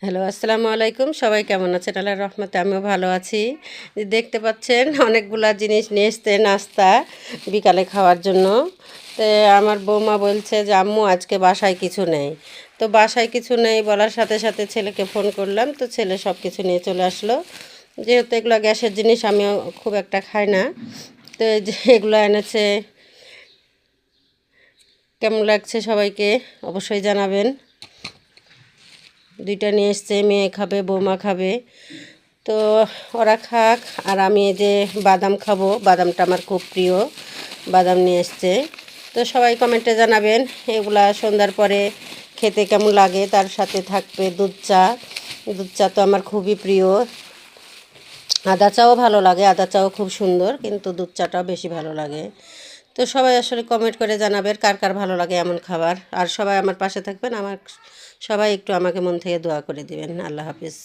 Hello, আসসালামু আলাইকুম। সবাই কেমন আছেন? আল্লাহর রহমতে আমিও ভালো আছি। দেখতে পাচ্ছেন অনেকগুলা জিনিস নিয়ে এসছে নাস্তা বিকালে খাওয়ার জন্য। তো আমার বৌমা বলছে যে, "আম্মু আজকে বাসায় কিছু নেই।" তো বাসায় কিছু নেই বলার সাথে, সাথে ছেলেকে ফোন করলাম। তো ছেলে সব কিছু নিয়ে চলে আসলো। যেহেতু এগুলা গ্যাসের জিনিস আমিও খুব একটা খাই না। তো এই যে এগুলো এনেছে। কেমন লাগছে সবাইকে অবশ্যই জানাবেন। ২ টা নিয়ে এসছে, মেয়ে খাবে, বৌমা খাবে। তো ওরা খাক আর আমি এই যে বাদাম খাবো, বাদামটা আমার খুব প্রিয়। বাদাম নিয়ে এসছে। তো সবাই কমেন্টে জানাবেন এগুলা সন্ধ্যার পরে খেতে কেমন লাগে। তার সাথে থাকবে দুধ চা। দুধ চা তো আমার খুবই প্রিয়। আদা চাও ভালো লাগে, আদা চাও খুব সুন্দর, কিন্তু দুধ চাটাও বেশি ভালো লাগে। তো সবাই আসলে কমেন্ট করে জানাবেন কার কার ভালো লাগে এমন খাবার। আর সবাই আমার পাশে থাকবেন, সবাই একটু আমাকে মন থেকে দোয়া করে দিবেন। আল্লাহ হাফিজ।